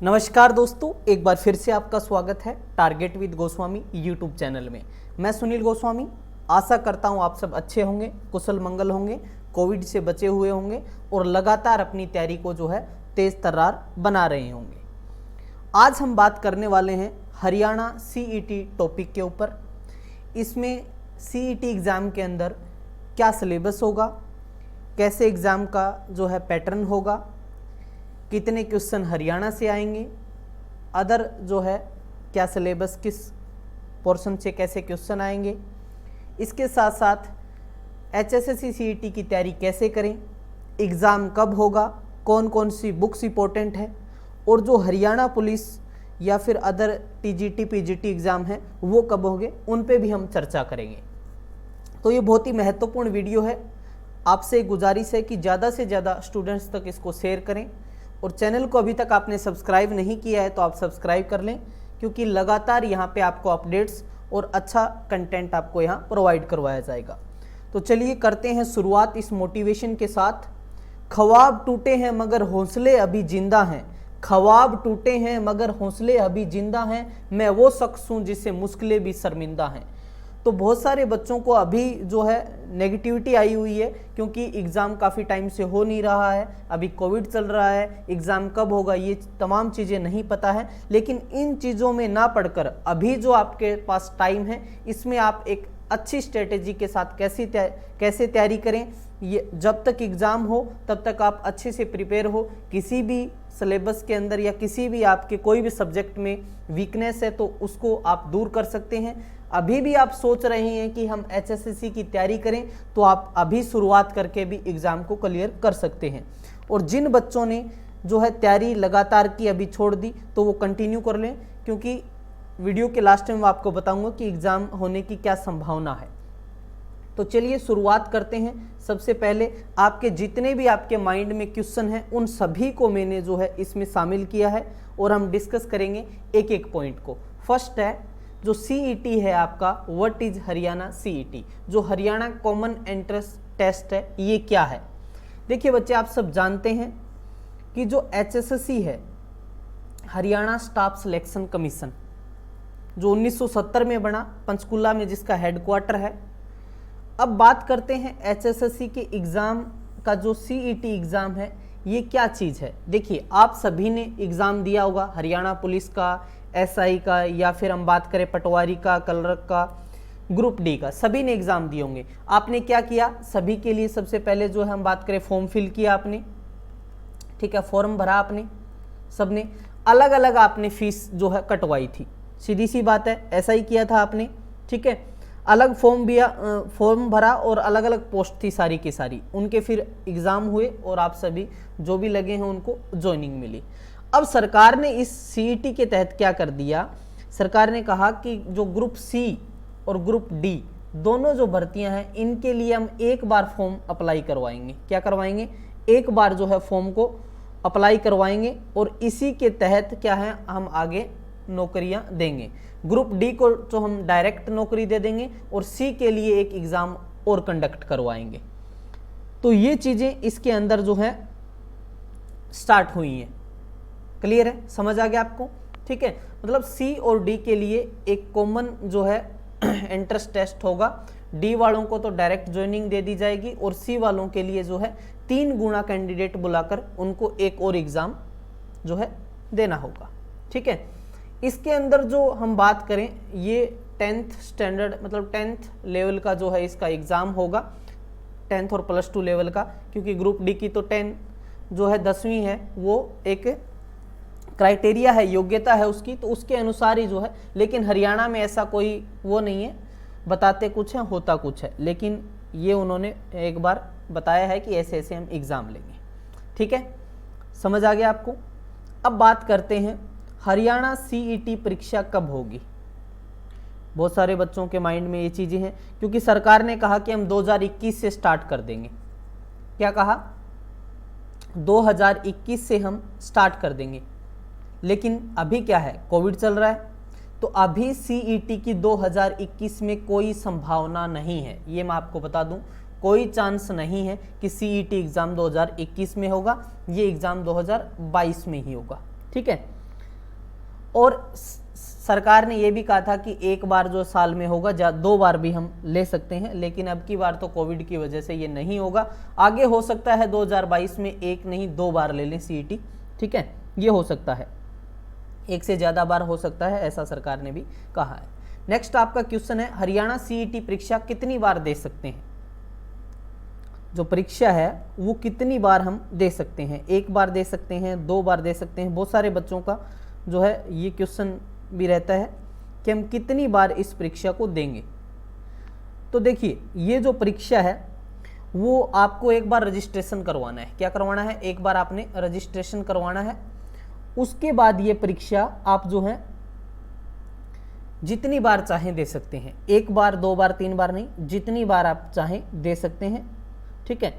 नमस्कार दोस्तों, एक बार फिर से आपका स्वागत है target with Goswami YouTube channel में। मैं सुनील गोस्वामी आशा करता हूं आप सब अच्छे होंगे, कुशल मंगल होंगे, कोविड से बचे हुए होंगे और लगातार अपनी तैयारी को जो है तेज तर्रार बना रहे होंगे। आज हम बात करने वाले हैं हरियाणा सीईटी टॉपिक के ऊपर। इसमें सीईटी एग्ज़ाम के अंदर क्या सिलेबस होगा, कैसे एग्ज़ाम का जो है पैटर्न होगा, कितने क्वेश्चन हरियाणा से आएंगे, अदर जो है क्या सिलेबस किस पोर्शन से कैसे क्वेश्चन आएंगे, इसके साथ साथ HSSC CET की तैयारी कैसे करें, एग्ज़ाम कब होगा, कौन कौन सी बुक्स इंपॉर्टेंट है और जो हरियाणा पुलिस या फिर अदर TGT PGT एग्ज़ाम है वो कब होंगे, उन पे भी हम चर्चा करेंगे। तो ये बहुत ही महत्वपूर्ण वीडियो है। आपसे गुजारिश है कि ज़्यादा से ज़्यादा स्टूडेंट्स तक इसको शेयर करें और चैनल को अभी तक आपने सब्सक्राइब नहीं किया है तो आप सब्सक्राइब कर लें, क्योंकि लगातार यहाँ पे आपको अपडेट्स और अच्छा कंटेंट आपको यहाँ प्रोवाइड करवाया जाएगा। तो चलिए करते हैं शुरुआत इस मोटिवेशन के साथ। ख्वाब टूटे हैं मगर हौसले अभी जिंदा हैं, ख्वाब टूटे हैं मगर हौसले अभी जिंदा हैं, मैं वो शख्स हूँ जिससे मुश्किलें भी शर्मिंदा हैं। तो बहुत सारे बच्चों को अभी जो है नेगेटिविटी आई हुई है, क्योंकि एग्ज़ाम काफ़ी टाइम से हो नहीं रहा है, अभी कोविड चल रहा है, एग्ज़ाम कब होगा ये तमाम चीज़ें नहीं पता है। लेकिन इन चीज़ों में ना पढ़कर अभी जो आपके पास टाइम है, इसमें आप एक अच्छी स्ट्रेटेजी के साथ कैसे तैयारी करें। ये जब तक एग्ज़ाम हो तब तक आप अच्छे से प्रिपेयर हो। किसी भी सिलेबस के अंदर या किसी भी आपके कोई भी सब्जेक्ट में वीकनेस है तो उसको आप दूर कर सकते हैं। अभी भी आप सोच रहे हैं कि हम HSSC की तैयारी करें तो आप अभी शुरुआत करके भी एग्ज़ाम को क्लियर कर सकते हैं। और जिन बच्चों ने जो है तैयारी लगातार की अभी छोड़ दी तो वो कंटिन्यू कर लें, क्योंकि वीडियो के लास्ट में आपको बताऊंगा कि एग्ज़ाम होने की क्या संभावना है। तो चलिए शुरुआत करते हैं। सबसे पहले आपके जितने भी आपके माइंड में क्वेश्चन हैं उन सभी को मैंने जो है इसमें शामिल किया है और हम डिस्कस करेंगे एक एक पॉइंट को। फर्स्ट है जो CET है आपका, व्हाट इज हरियाणा CET, जो हरियाणा कॉमन एंट्रेंस टेस्ट है, ये क्या है। देखिए बच्चे, आप सब जानते हैं कि जो HSSC है, हरियाणा स्टाफ सिलेक्शन कमीशन, जो 1970 में बना, पंचकुला में जिसका हेडक्वार्टर है। अब बात करते हैं HSSC के एग्ज़ाम का जो CET एग्ज़ाम है ये क्या चीज़ है। देखिए, आप सभी ने एग्ज़ाम दिया होगा, हरियाणा पुलिस का, SI का, या फिर हम बात करें पटवारी का, क्लर्क का, ग्रुप D का, सभी ने एग्ज़ाम दिए होंगे। आपने क्या किया, सभी के लिए सबसे पहले जो है हम बात करें फॉर्म फिल किया आपने, ठीक है, फॉर्म भरा आपने, सबने अलग अलग आपने फीस जो है कटवाई थी, सीधी सी बात है, ऐसा ही किया था आपने, ठीक है। अलग फॉर्म भरा और अलग अलग पोस्ट थी सारी की सारी, उनके फिर एग्ज़ाम हुए और आप सभी जो भी लगे हैं उनको ज्वाइनिंग मिली। अब सरकार ने इस CET के तहत क्या कर दिया, सरकार ने कहा कि जो ग्रुप C और ग्रुप D दोनों जो भर्तियां हैं इनके लिए हम एक बार फॉर्म अप्लाई करवाएंगे। क्या करवाएंगे, एक बार जो है फॉर्म को अप्लाई करवाएंगे और इसी के तहत क्या है हम आगे नौकरियां देंगे। ग्रुप D को तो हम डायरेक्ट नौकरी दे देंगे और C के लिए एक एग्ज़ाम और कंडक्ट करवाएंगे। तो ये चीज़ें इसके अंदर जो है स्टार्ट हुई हैं। क्लियर है, समझ आ गया आपको, ठीक है। मतलब C और D के लिए एक कॉमन जो है एंट्रेंस टेस्ट होगा। D वालों को तो डायरेक्ट ज्वाइनिंग दे दी जाएगी और C वालों के लिए जो है 3 गुना कैंडिडेट बुलाकर उनको एक और एग्ज़ाम जो है देना होगा, ठीक है। इसके अंदर जो हम बात करें, ये 10th स्टैंडर्ड मतलब 10th लेवल का जो है इसका एग्ज़ाम होगा, 10th और +2 लेवल का, क्योंकि ग्रुप D की तो 10 जो है 10वीं है, वो एक क्राइटेरिया है, योग्यता है उसकी, तो उसके अनुसार ही जो है। लेकिन हरियाणा में ऐसा कोई वो नहीं है, बताते कुछ है होता कुछ है, लेकिन ये उन्होंने एक बार बताया है कि ऐसे ऐसे हम एग्ज़ाम लेंगे, ठीक है, समझ आ गया आपको। अब बात करते हैं हरियाणा CET परीक्षा कब होगी। बहुत सारे बच्चों के माइंड में ये चीज़ें हैं, क्योंकि सरकार ने कहा कि हम 2021 से स्टार्ट कर देंगे। क्या कहा, 2021 से हम स्टार्ट कर देंगे, लेकिन अभी क्या है, कोविड चल रहा है, तो अभी CET की 2021 में कोई संभावना नहीं है। ये मैं आपको बता दूं, कोई चांस नहीं है कि CET एग्ज़ाम 2021 में होगा, ये एग्ज़ाम 2022 में ही होगा, ठीक है। और सरकार ने ये भी कहा था कि एक बार जो साल में होगा, 2 बार भी हम ले सकते हैं, लेकिन अब की बार तो कोविड की वजह से ये नहीं होगा। आगे हो सकता है 2022 में एक नहीं 2 बार ले लें सीईटी, ठीक है, ये हो सकता है, एक से ज़्यादा बार हो सकता है, ऐसा सरकार ने भी कहा है। नेक्स्ट आपका क्वेश्चन है, हरियाणा सीईटी परीक्षा कितनी बार दे सकते हैं? जो परीक्षा है वो कितनी बार हम दे सकते हैं? 1 बार दे सकते हैं, 2 बार दे सकते हैं। बहुत सारे बच्चों का जो है ये क्वेश्चन भी रहता है कि हम कितनी बार इस परीक्षा को देंगे। तो देखिए, ये जो परीक्षा है वो आपको एक बार रजिस्ट्रेशन करवाना है। क्या करवाना है? एक बार आपने रजिस्ट्रेशन करवाना है। उसके बाद ये परीक्षा आप जो है जितनी बार चाहें दे सकते हैं। 1 बार, 2 बार, 3 बार नहीं, जितनी बार आप चाहें दे सकते हैं, ठीक है।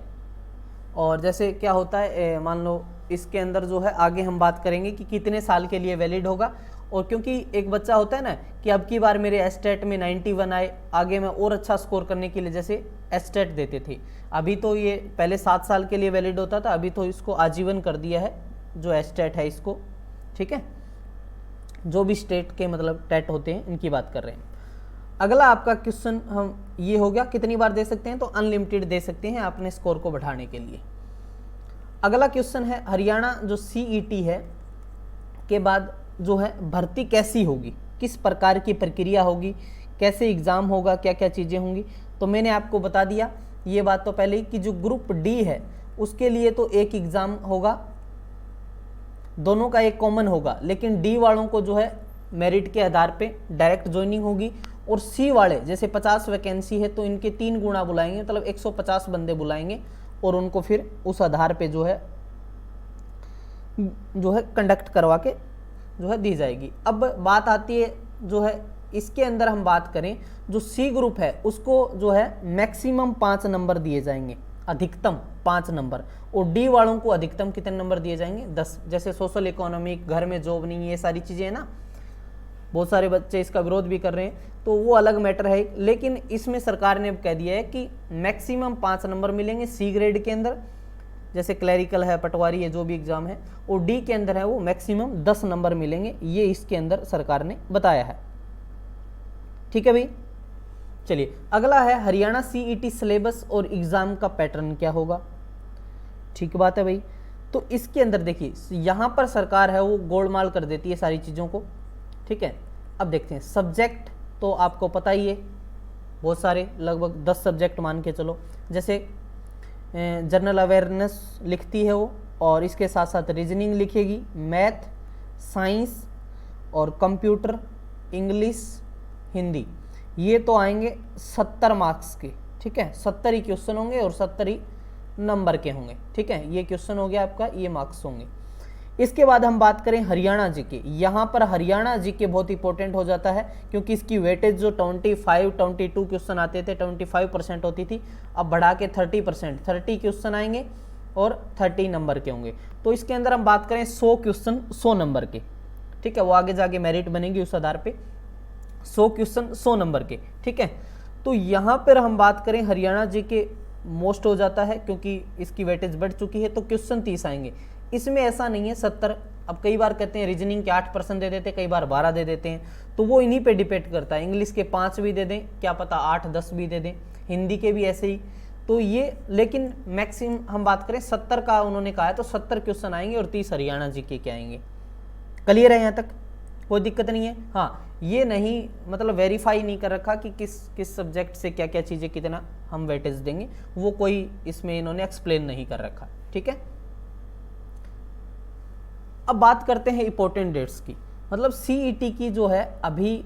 और जैसे क्या होता है, मान लो इसके अंदर जो है आगे हम बात करेंगे कि कितने साल के लिए वैलिड होगा। और क्योंकि एक बच्चा होता है ना कि अब की बार मेरे एस्टेट में 91 आए, आगे मैं और अच्छा स्कोर करने के लिए जैसे एस्टेट देते थे। अभी तो ये पहले 7 साल के लिए वैलिड होता था, अभी तो इसको आजीवन कर दिया है जो एस्टेट है इसको, ठीक है। जो भी स्टेट के मतलब टेट होते हैं इनकी बात कर रहे हैं। अगला आपका क्वेश्चन हम ये हो गया, कितनी बार दे सकते हैं? तो अनलिमिटेड दे सकते हैं अपने स्कोर को बढ़ाने के लिए। अगला क्वेश्चन है, हरियाणा जो सीईटी है के बाद जो है भर्ती कैसी होगी, किस प्रकार की प्रक्रिया होगी, कैसे एग्ज़ाम होगा, क्या क्या चीज़ें होंगी? तो मैंने आपको बता दिया ये बात तो पहले ही कि जो ग्रुप डी है उसके लिए तो एक एग्ज़ाम होगा, दोनों का एक कॉमन होगा, लेकिन डी वालों को जो है मेरिट के आधार पे डायरेक्ट ज्वाइनिंग होगी। और सी वाले जैसे 50 वैकेंसी है तो इनके 3 गुना बुलाएंगे, मतलब 150 बंदे बुलाएंगे और उनको फिर उस आधार पे जो है कंडक्ट करवा के जो है दी जाएगी। अब बात आती है जो है इसके अंदर हम बात करें, जो सी ग्रुप है उसको जो है मैक्सिमम 5 नंबर दिए जाएंगे, अधिकतम 5 नंबर। और डी वालों को अधिकतम कितने नंबर दिए जाएंगे? 10। जैसे सोशल इकोनॉमिक, घर में जॉब नहीं, ये सारी चीज़ें हैं ना, बहुत सारे बच्चे इसका विरोध भी कर रहे हैं, तो वो अलग मैटर है। लेकिन इसमें सरकार ने अब कह दिया है कि मैक्सिमम 5 नंबर मिलेंगे सी ग्रेड के अंदर, जैसे क्लैरिकल है, पटवारी है, जो भी एग्जाम है। और डी के अंदर है वो मैक्सिमम 10 नंबर मिलेंगे, ये इसके अंदर सरकार ने बताया है, ठीक है भाई। चलिए अगला है, हरियाणा सीईटी सिलेबस और एग्जाम का पैटर्न क्या होगा? ठीक बात है भाई। तो इसके अंदर देखिए, यहाँ पर सरकार है वो गोलमाल कर देती है सारी चीज़ों को, ठीक है। अब देखते हैं, सब्जेक्ट तो आपको पता ही है, बहुत सारे, लगभग 10 सब्जेक्ट मान के चलो। जैसे जनरल अवेयरनेस लिखती है वो, और इसके साथ साथ रीजनिंग लिखेगी, मैथ, साइंस और कंप्यूटर, इंग्लिश, हिंदी। ये तो आएंगे 70 मार्क्स के, ठीक है। 70 ही क्वेश्चन होंगे और 70 ही नंबर के होंगे, ठीक है। ये क्वेश्चन हो गया आपका, ये मार्क्स होंगे। इसके बाद हम बात करें हरियाणा जीके। यहाँ पर हरियाणा जीके बहुत इंपॉर्टेंट हो जाता है, क्योंकि इसकी वेटेज जो 25-22 क्वेश्चन आते थे, 25% होती थी, अब बढ़ा के 30%, 30 क्वेश्चन आएंगे और 30 नंबर के होंगे। तो इसके अंदर हम बात करें 100 क्वेश्चन 100 नंबर के, ठीक है। वो आगे जाके मेरिट बनेगी उस आधार पे, 100 क्वेश्चन 100 नंबर के, ठीक है। तो यहाँ पर हम बात करें हरियाणा जीके मोस्ट हो जाता है, क्योंकि इसकी वेटेज बढ़ चुकी है, तो क्वेश्चन 30 आएंगे। इसमें ऐसा नहीं है 70, अब कई बार कहते हैं रीजनिंग के 8% दे देते हैं, कई बार 12 दे देते हैं, तो वो इन्हीं पे डिपेंड करता है। इंग्लिश के 5 भी दे दें, क्या पता 8-10 भी दे दें, हिंदी के भी ऐसे ही। तो ये, लेकिन मैक्सिमम हम बात करें 70 का उन्होंने कहा है, तो 70 क्वेश्चन आएंगे और 30 हरियाणा जीके के आएंगे। क्लियर है यहाँ तक? कोई दिक्कत नहीं है। हाँ, ये नहीं मतलब वेरीफाई नहीं कर रखा कि किस सब्जेक्ट से क्या क्या चीज़ें कितना हम वेटेज देंगे, वो कोई इसमें इन्होंने एक्सप्लेन नहीं कर रखा, ठीक है। अब बात करते हैं इंपॉर्टेंट डेट्स की, मतलब सीईटी की जो है अभी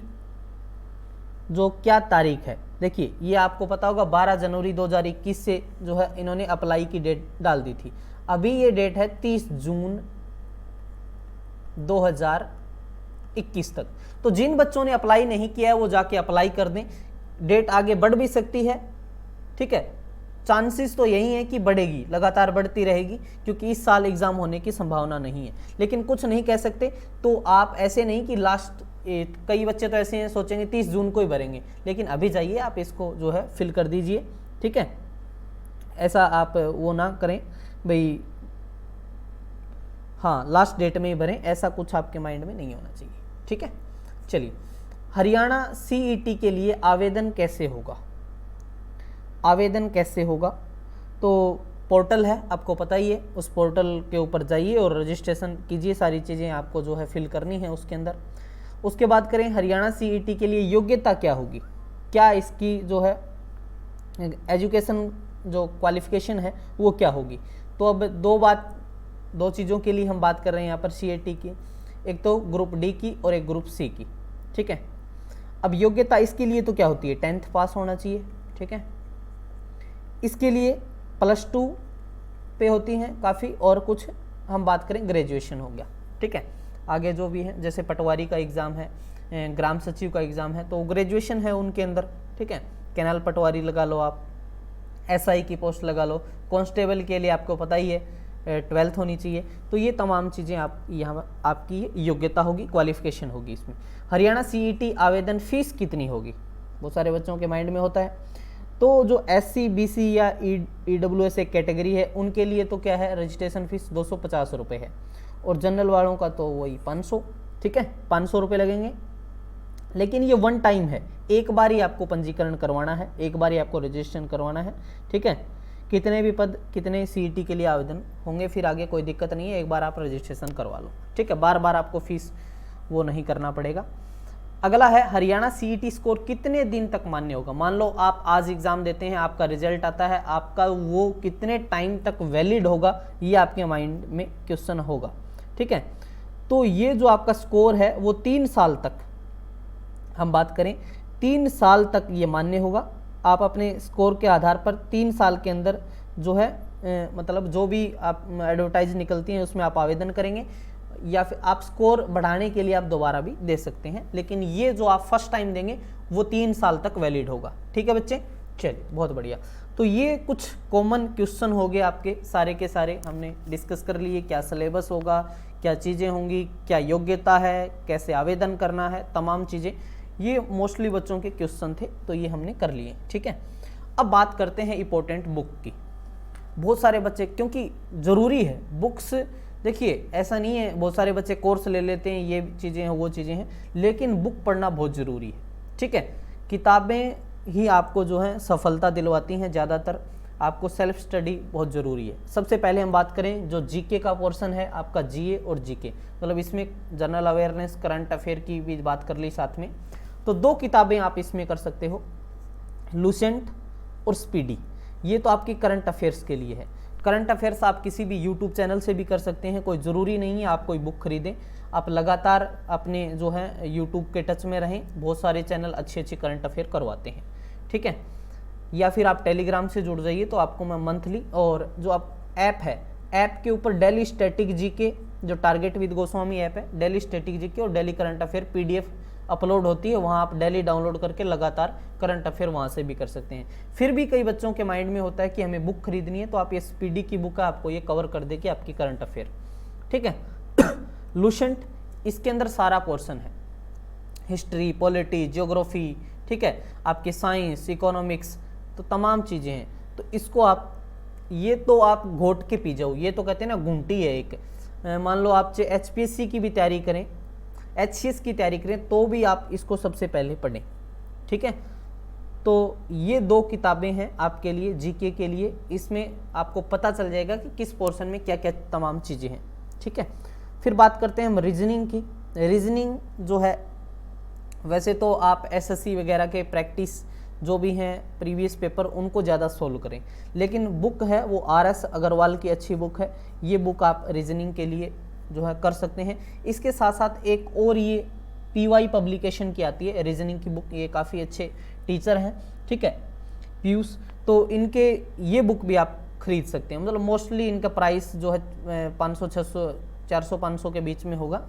जो क्या तारीख है। देखिए, ये आपको पता होगा 12 जनवरी 2021 से जो है इन्होंने अप्लाई की डेट डाल दी थी। अभी ये डेट है 30 जून 2021 तक। तो जिन बच्चों ने अप्लाई नहीं किया है वो जाके अप्लाई कर दें, डेट आगे बढ़ भी सकती है, ठीक है। चांसेस तो यही है कि बढ़ेगी, लगातार बढ़ती रहेगी, क्योंकि इस साल एग्जाम होने की संभावना नहीं है। लेकिन कुछ नहीं कह सकते, तो आप ऐसे नहीं कि लास्ट, कई बच्चे तो ऐसे हैं सोचेंगे 30 जून को ही भरेंगे, लेकिन अभी जाइए आप इसको जो है फिल कर दीजिए, ठीक है। ऐसा आप वो ना करें भाई, हाँ लास्ट डेट में ही भरें, ऐसा कुछ आपके माइंड में नहीं होना चाहिए। ठीक है। चलिए, हरियाणा सीईटी के लिए आवेदन कैसे होगा? आवेदन कैसे होगा? तो पोर्टल है, आपको पता ही है, उस पोर्टल के ऊपर जाइए और रजिस्ट्रेशन कीजिए, सारी चीज़ें आपको जो है फिल करनी है उसके अंदर। उसके बाद करें हरियाणा सीईटी के लिए योग्यता क्या होगी, क्या इसकी जो है एजुकेशन जो क्वालिफिकेशन है वो क्या होगी। तो अब दो चीज़ों के लिए हम बात कर रहे हैं यहाँ पर सीईटी की, एक तो ग्रुप डी की और एक ग्रुप सी की, ठीक है। अब योग्यता इसके लिए तो क्या होती है, 10th पास होना चाहिए, ठीक है। इसके लिए +2 पे होती हैं काफ़ी, और कुछ हम बात करें ग्रेजुएशन हो गया, ठीक है। आगे जो भी है, जैसे पटवारी का एग्ज़ाम है, ग्राम सचिव का एग्ज़ाम है, तो ग्रेजुएशन है उनके अंदर, ठीक है। कैनाल पटवारी लगा लो आप, एसआई की पोस्ट लगा लो, कांस्टेबल के लिए आपको पता ही है 12th होनी चाहिए। तो ये तमाम चीज़ें आप यहाँ आपकी योग्यता होगी, क्वालिफिकेशन होगी इसमें। हरियाणा सीईटी आवेदन फीस कितनी होगी, बहुत सारे बच्चों के माइंड में होता है। तो जो SC BC या EWS एक कैटेगरी है उनके लिए तो क्या है, रजिस्ट्रेशन फीस 250 रुपये है, और जनरल वालों का तो वही 500, ठीक है, 500 रुपये लगेंगे। लेकिन ये वन टाइम है, एक बार ही आपको पंजीकरण करवाना है, एक बार ही आपको रजिस्ट्रेशन करवाना है, ठीक है। कितने भी पद, कितने सीईटी के लिए आवेदन होंगे, फिर आगे कोई दिक्कत नहीं है, एक बार आप रजिस्ट्रेशन करवा लो, ठीक है, बार बार आपको फीस वो नहीं करना पड़ेगा। अगला है हरियाणा सीईटी स्कोर कितने दिन तक मान्य होगा। मान लो आप आज एग्जाम देते हैं, आपका रिजल्ट आता है, आपका वो कितने टाइम तक वैलिड होगा, ये आपके माइंड में क्वेश्चन होगा, ठीक है। तो ये जो आपका स्कोर है वो 3 साल तक, हम बात करें 3 साल तक ये मान्य होगा। आप अपने स्कोर के आधार पर 3 साल के अंदर जो है मतलब जो भी आप एडवर्टाइज निकलती हैं उसमें आप आवेदन करेंगे, या फिर आप स्कोर बढ़ाने के लिए आप दोबारा भी दे सकते हैं, लेकिन ये जो आप फर्स्ट टाइम देंगे वो 3 साल तक वैलिड होगा, ठीक है बच्चे। चलिए, बहुत बढ़िया। तो ये कुछ कॉमन क्वेश्चन हो गए आपके सारे के सारे, हमने डिस्कस कर लिए, क्या सिलेबस होगा, क्या चीज़ें होंगी, क्या योग्यता है, कैसे आवेदन करना है, तमाम चीज़ें, ये मोस्टली बच्चों के क्वेश्चन थे, तो ये हमने कर लिए, ठीक है। अब बात करते हैं इंपॉर्टेंट बुक की। बहुत सारे बच्चे, क्योंकि ज़रूरी है बुक्स, देखिए ऐसा नहीं है बहुत सारे बच्चे कोर्स ले लेते हैं, ये चीज़ें हैं वो चीज़ें हैं, लेकिन बुक पढ़ना बहुत ज़रूरी है, ठीक है। किताबें ही आपको जो है सफलता दिलवाती हैं, ज़्यादातर आपको सेल्फ स्टडी बहुत ज़रूरी है। सबसे पहले हम बात करें जो जीके का पोर्शन है आपका, जीए और जीके, मतलब इसमें जनरल अवेयरनेस, करंट अफेयर की भी बात कर ली साथ में। तो 2 किताबें आप इसमें कर सकते हो, लूसेंट और स्पीडी, ये तो आपकी करंट अफेयर्स के लिए है। करंट अफेयर्स आप किसी भी यूट्यूब चैनल से भी कर सकते हैं, कोई ज़रूरी नहीं है आप कोई बुक खरीदें, आप लगातार अपने जो है यूट्यूब के टच में रहें, बहुत सारे चैनल अच्छे अच्छे करंट अफेयर करवाते हैं, ठीक है। या फिर आप टेलीग्राम से जुड़ जाइए, तो आपको मैं मंथली, और जो आप ऐप है, ऐप के ऊपर डेली स्टैटिक जीके, जो टारगेट विद गोस्वामी ऐप है, डेली स्टैटिक जीके और daily current affair PDF upload होती है, वहाँ आप डेली डाउनलोड करके लगातार करंट अफेयर वहाँ से भी कर सकते हैं। फिर भी कई बच्चों के माइंड में होता है कि हमें बुक खरीदनी है, तो आप ये स्पीडी की बुक है, आपको ये कवर कर देगी आपकी करंट अफेयर, ठीक है। लूसेंट, इसके अंदर सारा पोर्शन है, हिस्ट्री, पॉलिटी, ज्योग्राफी, ठीक है, आपके साइंस, इकोनॉमिक्स, तो तमाम चीज़ें हैं। तो इसको आप, ये तो आप घोट के पी जाओ, ये तो कहते हैं ना घुंटी है एक। मान लो आप HPSC की भी तैयारी करें, HCS की तैयारी करें, तो भी आप इसको सबसे पहले पढ़ें, ठीक है। तो ये 2 किताबें हैं आपके लिए, जीके के लिए, इसमें आपको पता चल जाएगा कि किस पोर्शन में क्या क्या तमाम चीज़ें हैं, ठीक है। फिर बात करते हैं हम रीजनिंग की। रीजनिंग जो है, वैसे तो आप SSC वगैरह के प्रैक्टिस जो भी हैं प्रीवियस पेपर, उनको ज़्यादा सोल्व करें, लेकिन बुक है वो RS अग्रवाल की अच्छी बुक है, ये बुक आप रीजनिंग के लिए जो है कर सकते हैं। इसके साथ साथ एक और ये PY पब्लिकेशन की आती है रीजनिंग की बुक, ये काफ़ी अच्छे टीचर हैं, ठीक है, पीयूष, तो इनके ये बुक भी आप खरीद सकते हैं। मतलब मोस्टली इनका प्राइस जो है 500, 600, 400, 500 के बीच में होगा।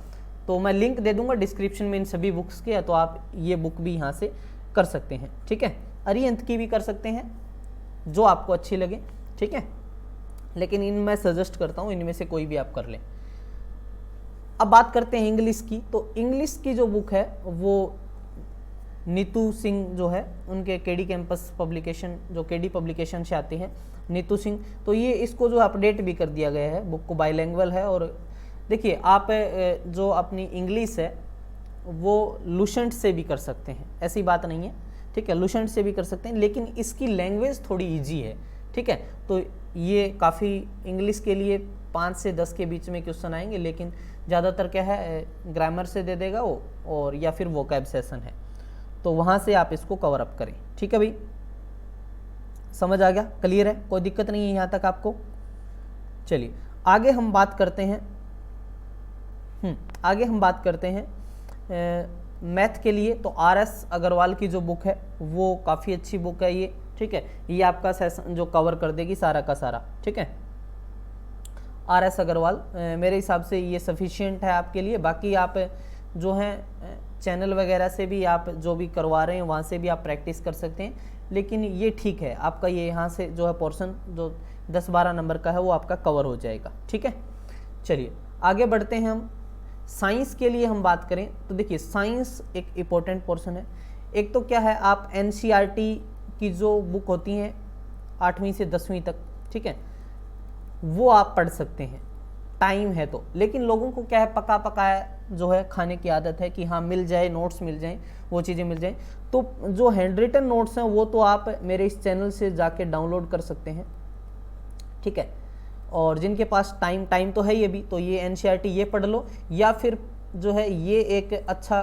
तो मैं लिंक दे दूंगा डिस्क्रिप्शन में इन सभी बुक्स के, तो आप ये बुक भी यहाँ से कर सकते हैं, ठीक है। अरिहंत की भी कर सकते हैं, जो आपको अच्छी लगे, ठीक है, लेकिन इन मैं सजेस्ट करता हूँ इनमें से कोई भी आप कर लें। अब बात करते हैं इंग्लिश की। तो इंग्लिश की जो बुक है वो नीतू सिंह जो है, उनके केडी कैंपस पब्लिकेशन, जो केडी पब्लिकेशन से आती है, नीतू सिंह, तो ये इसको जो अपडेट भी कर दिया गया है, बुक को बाइलैंग्वेज है। और देखिए आप जो अपनी इंग्लिश है वो लुसेंट से भी कर सकते हैं, ऐसी बात नहीं है, ठीक है, लुसेंट से भी कर सकते हैं, लेकिन इसकी लैंग्वेज थोड़ी ईजी है, ठीक है। तो ये काफ़ी इंग्लिश के लिए 5 से 10 के बीच में क्वेश्चन आएंगे, लेकिन ज़्यादातर क्या है ग्रामर से दे देगा वो, और या फिर वोकैब सेशन है, तो वहाँ से आप इसको कवर अप करें, ठीक है भाई। समझ आ गया, क्लियर है, कोई दिक्कत नहीं है यहाँ तक आपको। चलिए आगे हम बात करते हैं, आगे हम बात करते हैं मैथ के लिए। तो RS अग्रवाल की जो बुक है वो काफ़ी अच्छी बुक है ये, ठीक है, ये आपका सेशन जो कवर कर देगी सारा का सारा, ठीक है। RS अग्रवाल मेरे हिसाब से ये सफिशिएंट है आपके लिए। बाकी आप जो हैं चैनल वगैरह से भी आप जो भी करवा रहे हैं वहाँ से भी आप प्रैक्टिस कर सकते हैं, लेकिन ये ठीक है आपका, ये यहाँ से जो है पोर्शन जो 10-12 नंबर का है वो आपका कवर हो जाएगा, ठीक है। चलिए आगे बढ़ते हैं हम। साइंस के लिए हम बात करें तो देखिए साइंस एक इम्पोर्टेंट पोर्शन है। एक तो क्या है, आप NCERT की जो बुक होती हैं 8वीं से 10वीं तक, ठीक है, वो आप पढ़ सकते हैं, टाइम है तो। लेकिन लोगों को क्या है, पका पकाया जो है खाने की आदत है कि हाँ मिल जाए, नोट्स मिल जाएं, वो चीज़ें मिल जाएं। तो जो हैंड रिटन नोट्स हैं वो तो आप मेरे इस चैनल से जाके डाउनलोड कर सकते हैं, ठीक है। और जिनके पास टाइम तो है ये भी, तो ये NCERT ये पढ़ लो, या फिर जो है ये एक अच्छा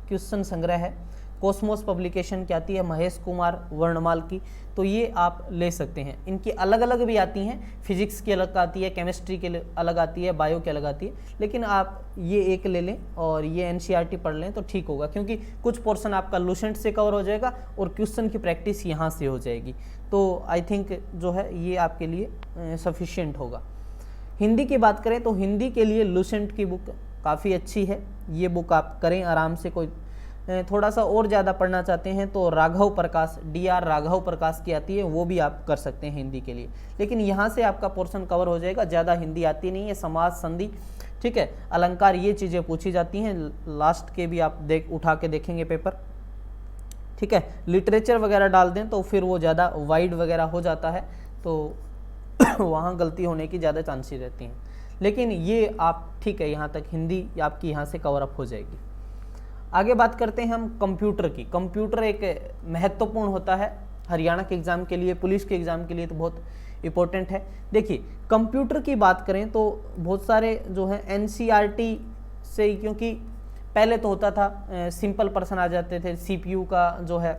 क्वेश्चन संग्रह है, कॉस्मोस पब्लिकेशन की आती है महेश कुमार वर्णमाल की, तो ये आप ले सकते हैं। इनकी अलग अलग भी आती हैं, फिजिक्स की अलग आती है, केमिस्ट्री के अलग आती है, बायो की अलग आती है, लेकिन आप ये एक ले लें और ये NCERT पढ़ लें तो ठीक होगा, क्योंकि कुछ पोर्शन आपका लुसेंट से कवर हो जाएगा और क्वेश्चन की प्रैक्टिस यहाँ से हो जाएगी। तो आई थिंक जो है ये आपके लिए सफिशिएंट होगा। हिंदी की बात करें तो हिंदी के लिए लुसेंट की बुक काफ़ी अच्छी है, ये बुक आप करें आराम से। कोई थोड़ा सा और ज़्यादा पढ़ना चाहते हैं तो राघव प्रकाश, DR राघव प्रकाश की आती है, वो भी आप कर सकते हैं हिंदी के लिए, लेकिन यहाँ से आपका पोर्शन कवर हो जाएगा। ज़्यादा हिंदी आती नहीं है, समाज संधि, ठीक है, अलंकार, ये चीज़ें पूछी जाती हैं, लास्ट के भी आप उठा के देखेंगे पेपर, ठीक है। लिटरेचर वगैरह डाल दें तो फिर वो ज़्यादा वाइड वगैरह हो जाता है, तो वहाँ गलती होने की ज़्यादा चांसेस रहती हैं, लेकिन ये आप ठीक है, यहाँ तक हिंदी आपकी यहाँ से कवर अप हो जाएगी। आगे बात करते हैं हम कंप्यूटर की। कंप्यूटर एक महत्वपूर्ण होता है हरियाणा के एग्ज़ाम के लिए, पुलिस के एग्ज़ाम के लिए तो बहुत इम्पोर्टेंट है। देखिए कंप्यूटर की बात करें तो बहुत सारे जो है NCERT से, क्योंकि पहले तो होता था सिंपल पर्सन आ जाते थे, CPU का जो है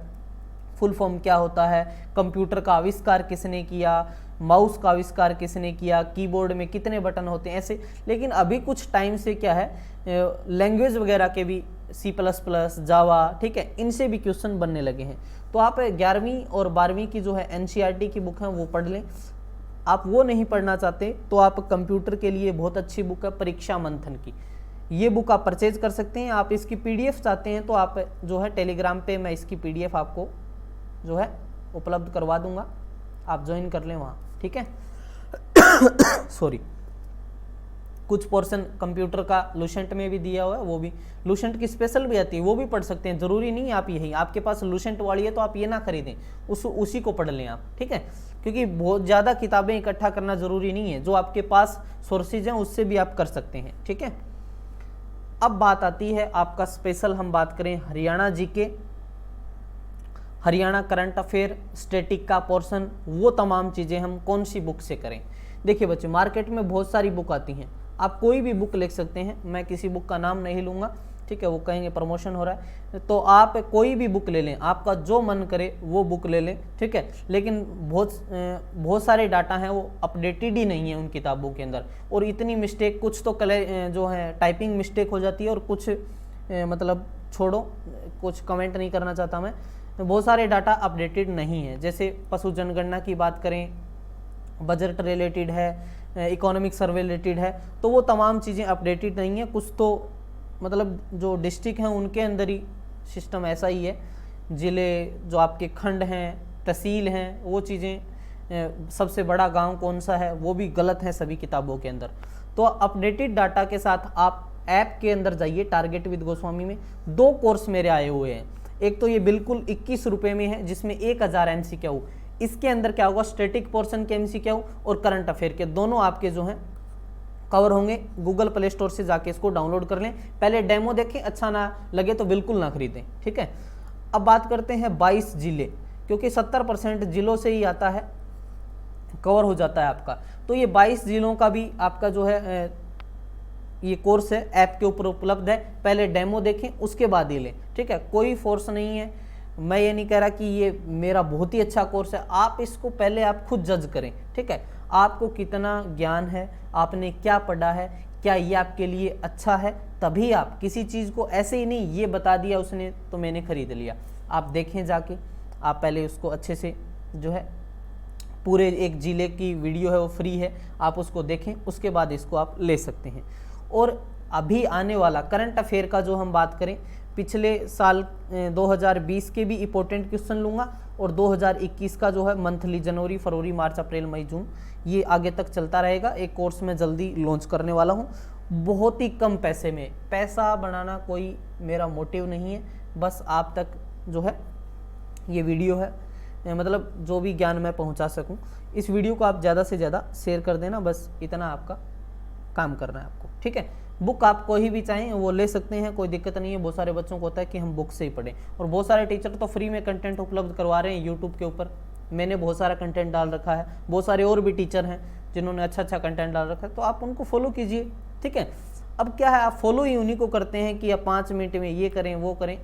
फुल फॉर्म क्या होता है, कंप्यूटर का आविष्कार किसने किया, माउस का आविष्कार किसने किया, कीबोर्ड में कितने बटन होते हैं, ऐसे। लेकिन अभी कुछ टाइम से क्या है, लैंग्वेज वगैरह के भी C++, जावा, ठीक है, इनसे भी क्वेश्चन बनने लगे हैं। तो आप 11वीं और 12वीं की जो है NCERT की बुक है वो पढ़ लें। आप वो नहीं पढ़ना चाहते तो आप कंप्यूटर के लिए बहुत अच्छी बुक है परीक्षा मंथन की, ये बुक आप परचेज कर सकते हैं। आप इसकी PDF चाहते हैं तो आप जो है टेलीग्राम पे मैं इसकी PDF आपको जो है उपलब्ध करवा दूंगा, आप ज्वाइन कर लें वहाँ, ठीक है। सॉरी, कुछ पोर्शन कंप्यूटर का लुसेंट में भी दिया हुआ है, वो भी लुसेंट की स्पेशल भी आती है, वो भी पढ़ सकते हैं। ज़रूरी नहीं आप यही, आपके पास लुसेंट वाली है तो आप ये ना खरीदें, उसी को पढ़ लें आप, ठीक है, क्योंकि बहुत ज़्यादा किताबें इकट्ठा करना ज़रूरी नहीं है, जो आपके पास सोर्सेज हैं उससे भी आप कर सकते हैं, ठीक है। अब बात आती है आपका स्पेशल, हम बात करें Haryana GK, Haryana current affair, static का पोर्शन, वो तमाम चीज़ें हम कौन सी बुक से करें। देखिए बच्चे, मार्केट में बहुत सारी बुक आती हैं, आप कोई भी बुक लिख सकते हैं, मैं किसी बुक का नाम नहीं लूँगा, ठीक है, वो कहेंगे प्रमोशन हो रहा है, तो आप कोई भी बुक ले लें, आपका जो मन करे वो बुक ले लें, ठीक है। लेकिन बहुत सारे डाटा हैं वो अपडेटेड ही नहीं है उन किताबों के अंदर, और इतनी मिस्टेक, कुछ तो जो है टाइपिंग मिस्टेक हो जाती है, और कुछ मतलब छोड़ो, कुछ कमेंट नहीं करना चाहता मैं, बहुत सारे डाटा अपडेटेड नहीं है। जैसे पशु जनगणना की बात करें, बजट रिलेटेड है, इकोनॉमिक सर्वे रिलेटेड है, तो वो तमाम चीज़ें अपडेटेड नहीं है। कुछ तो मतलब जो डिस्ट्रिक्ट हैं उनके अंदर ही सिस्टम ऐसा ही है, ज़िले जो आपके खंड हैं, तहसील हैं, वो चीज़ें, सबसे बड़ा गांव कौन सा है, वो भी गलत है सभी किताबों के अंदर। तो अपडेटेड डाटा के साथ आप ऐप के अंदर जाइए, टारगेट विद गोस्वामी में 2 कोर्स मेरे आए हुए हैं। एक तो ये बिल्कुल 21 रुपये में है, जिसमें 1000 MCQ, इसके अंदर क्या होगा, स्टैटिक पोर्शन के MCQ और करंट अफेयर के दोनों आपके जो हैं कवर होंगे। गूगल प्ले स्टोर से जाके इसको डाउनलोड कर लें, पहले डेमो देखें, अच्छा ना लगे तो बिल्कुल ना खरीदें, ठीक है। अब बात करते हैं 22 जिले, क्योंकि 70% जिलों से ही आता है, कवर हो जाता है आपका। तो ये 22 जिलों का भी आपका जो है ये कोर्स है, ऐप के ऊपर उपलब्ध है। पहले डेमो देखें, उसके बाद ही लें, ठीक है। कोई फोर्स नहीं है, मैं ये नहीं कह रहा कि ये मेरा बहुत ही अच्छा कोर्स है। आप इसको पहले आप खुद जज करें, ठीक है। आपको कितना ज्ञान है, आपने क्या पढ़ा है, क्या ये आपके लिए अच्छा है, तभी आप किसी चीज़ को ऐसे ही नहीं ये बता दिया उसने तो मैंने खरीद लिया। आप देखें जाके, आप पहले उसको अच्छे से जो है पूरे एक जिले की वीडियो है वो फ्री है, आप उसको देखें, उसके बाद इसको आप ले सकते हैं। और अभी आने वाला करंट अफेयर का जो हम बात करें, पिछले साल 2020 के भी इंपॉर्टेंट क्वेश्चन लूँगा, और 2021 का जो है मंथली जनवरी फरवरी मार्च अप्रैल मई जून ये आगे तक चलता रहेगा। एक कोर्स में जल्दी लॉन्च करने वाला हूँ, बहुत ही कम पैसे में। पैसा बनाना कोई मेरा मोटिव नहीं है, बस आप तक जो है ये वीडियो है, मतलब जो भी ज्ञान मैं पहुँचा सकूँ, इस वीडियो को आप ज़्यादा से ज़्यादा शेयर कर देना, बस इतना आपका काम करना है आपको, ठीक है। बुक आप कोई भी चाहें वो ले सकते हैं, कोई दिक्कत नहीं है। बहुत सारे बच्चों को होता है कि हम बुक से ही पढ़ें, और बहुत सारे टीचर तो फ्री में कंटेंट उपलब्ध करवा रहे हैं यूट्यूब के ऊपर। मैंने बहुत सारा कंटेंट डाल रखा है, बहुत सारे और भी टीचर हैं जिन्होंने अच्छा अच्छा कंटेंट डाल रखा है, तो आप उनको फॉलो कीजिए, ठीक है। अब क्या है, आप फॉलो ही उन्हीं को करते हैं कि आप 5 मिनट में ये करें वो करें।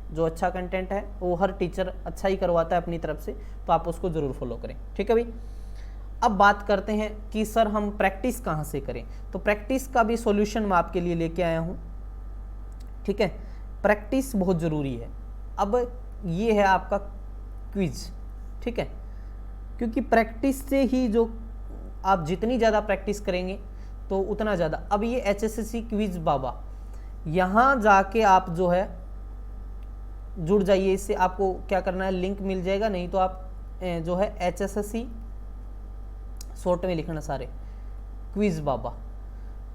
जो अच्छा कंटेंट है वो हर टीचर अच्छा ही करवाता है अपनी तरफ से, तो आप उसको ज़रूर फॉलो करें, ठीक है भाई। अब बात करते हैं कि सर हम प्रैक्टिस कहाँ से करें, तो प्रैक्टिस का भी सॉल्यूशन मैं आपके लिए लेके आया हूँ, ठीक है। प्रैक्टिस बहुत ज़रूरी है। अब ये है आपका क्विज, ठीक है, क्योंकि प्रैक्टिस से ही जो आप जितनी ज़्यादा प्रैक्टिस करेंगे तो उतना ज़्यादा। अब ये HSSC क्विज बाबा, यहाँ जाके आप जो है जुड़ जाइए इससे। आपको क्या करना है, लिंक मिल जाएगा, नहीं तो आप जो है HSSC शॉर्ट में लिखना सारे क्विज बाबा।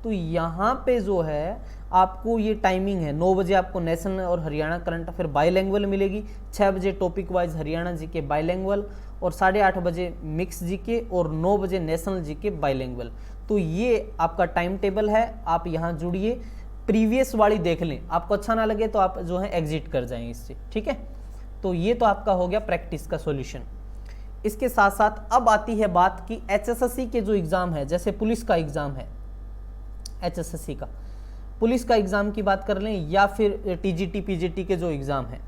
तो यहाँ पे जो है आपको ये टाइमिंग है, 9 बजे आपको नेशनल और हरियाणा करंट अफेयर बाईलैंग्वेज मिलेगी, 6 बजे टॉपिक वाइज हरियाणा जीके बाईलैंग्वेज, और 8:30 बजे मिक्स जीके, और 9 बजे नेशनल जीके बाईलैंग्वेज। तो ये आपका टाइम टेबल है, आप यहाँ जुड़िए, प्रीवियस वाली देख लें, आपको अच्छा ना लगे तो आप जो है एग्जिट कर जाएं इससे, ठीक है। तो ये तो आपका हो गया प्रैक्टिस का सॉल्यूशन। इसके साथ साथ अब आती है बात कि HSSC के जो एग्ज़ाम है, जैसे पुलिस का एग्ज़ाम है, HSSC का पुलिस का एग्ज़ाम की बात कर लें, या फिर TGT PGT के जो एग्ज़ाम है,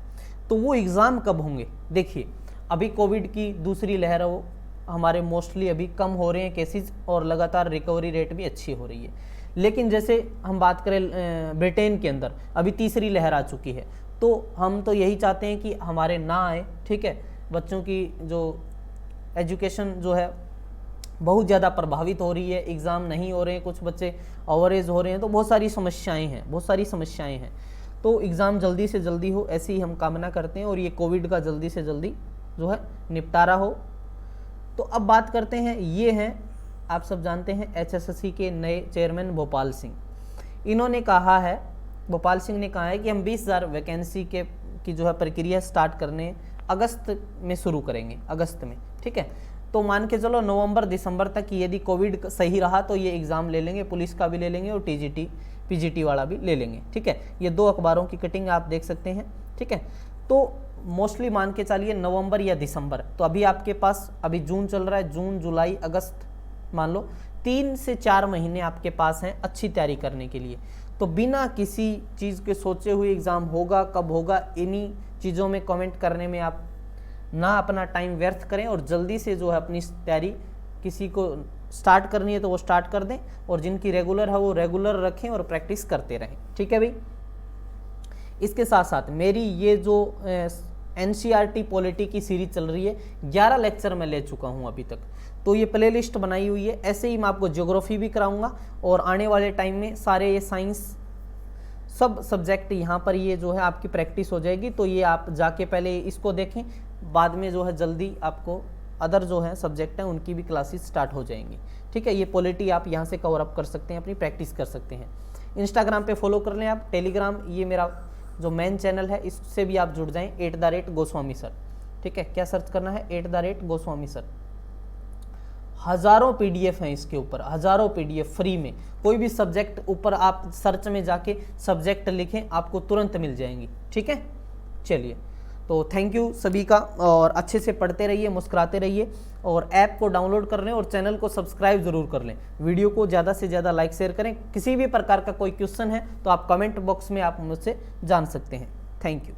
तो वो एग्ज़ाम कब होंगे। देखिए अभी कोविड की दूसरी लहर है, वो हमारे मोस्टली अभी कम हो रहे हैं केसेस, और लगातार रिकवरी रेट भी अच्छी हो रही है। लेकिन जैसे हम बात करें ब्रिटेन के अंदर अभी तीसरी लहर आ चुकी है, तो हम तो यही चाहते हैं कि हमारे ना आए, ठीक है। बच्चों की जो एजुकेशन जो है बहुत ज़्यादा प्रभावित हो रही है, एग्ज़ाम नहीं हो रहे हैं, कुछ बच्चे ओवरेज हो रहे हैं, तो बहुत सारी समस्याएं हैं। तो एग्ज़ाम जल्दी से जल्दी हो, ऐसी ही हम कामना करते हैं, और ये कोविड का जल्दी से जल्दी जो है निपटारा हो। तो अब बात करते हैं, ये हैं आप सब जानते हैं HSSC के नए चेयरमैन भोपाल सिंह। इन्होंने कहा है, भोपाल सिंह ने कहा है कि हम 20,000 वैकेंसी की जो है प्रक्रिया स्टार्ट करने अगस्त में शुरू करेंगे, अगस्त में, ठीक है। तो मान के चलो नवंबर दिसंबर तक यदि कोविड सही रहा तो ये एग्ज़ाम ले लेंगे, पुलिस का भी ले लेंगे और TGT PGT वाला भी ले लेंगे, ठीक है। ये 2 अखबारों की कटिंग आप देख सकते हैं, ठीक है। तो मोस्टली मान के चलिए नवंबर या दिसंबर। तो अभी आपके पास अभी जून चल रहा है, जून जुलाई अगस्त, मान लो 3 से 4 महीने आपके पास हैं अच्छी तैयारी करने के लिए। तो बिना किसी चीज़ के सोचे हुए एग्ज़ाम होगा कब होगा, इन्हीं चीज़ों में कमेंट करने में आप ना अपना टाइम व्यर्थ करें, और जल्दी से जो है अपनी तैयारी, किसी को स्टार्ट करनी है तो वो स्टार्ट कर दें, और जिनकी रेगुलर है वो रेगुलर रखें और प्रैक्टिस करते रहें, ठीक है भाई। इसके साथ साथ मेरी ये जो NCERT पॉलिटी की सीरीज चल रही है, 11 लेक्चर मैं ले चुका हूँ अभी तक, तो ये प्ले लिस्ट बनाई हुई है। ऐसे ही मैं आपको ज्योग्राफी भी कराऊंगा, और आने वाले टाइम में सारे ये साइंस सब सब्जेक्ट यहाँ पर ये जो है आपकी प्रैक्टिस हो जाएगी। तो ये आप जाके पहले इसको देखें, बाद में जो है जल्दी आपको अदर जो है सब्जेक्ट हैं उनकी भी क्लासेस स्टार्ट हो जाएंगी, ठीक है। ये पॉलिटी आप यहाँ से कवर अप कर सकते हैं, अपनी प्रैक्टिस कर सकते हैं। इंस्टाग्राम पे फॉलो कर लें आप, टेलीग्राम ये मेरा जो मेन चैनल है इससे भी आप जुड़ जाएं, @गोस्वामी सर, ठीक है। क्या सर्च करना है, @गोस्वामी सर। हज़ारों PDF हैं इसके ऊपर, हज़ारों PDF फ्री में। कोई भी सब्जेक्ट ऊपर आप सर्च में जाके सब्जेक्ट लिखें, आपको तुरंत मिल जाएंगी। ठीक है, चलिए, तो थैंक यू सभी का, और अच्छे से पढ़ते रहिए, मुस्कुराते रहिए, और ऐप को डाउनलोड कर लें और चैनल को सब्सक्राइब जरूर कर लें। वीडियो को ज़्यादा से ज़्यादा लाइक शेयर करें। किसी भी प्रकार का कोई क्वेश्चन है तो आप कमेंट बॉक्स में आप मुझसे जान सकते हैं। Thank you.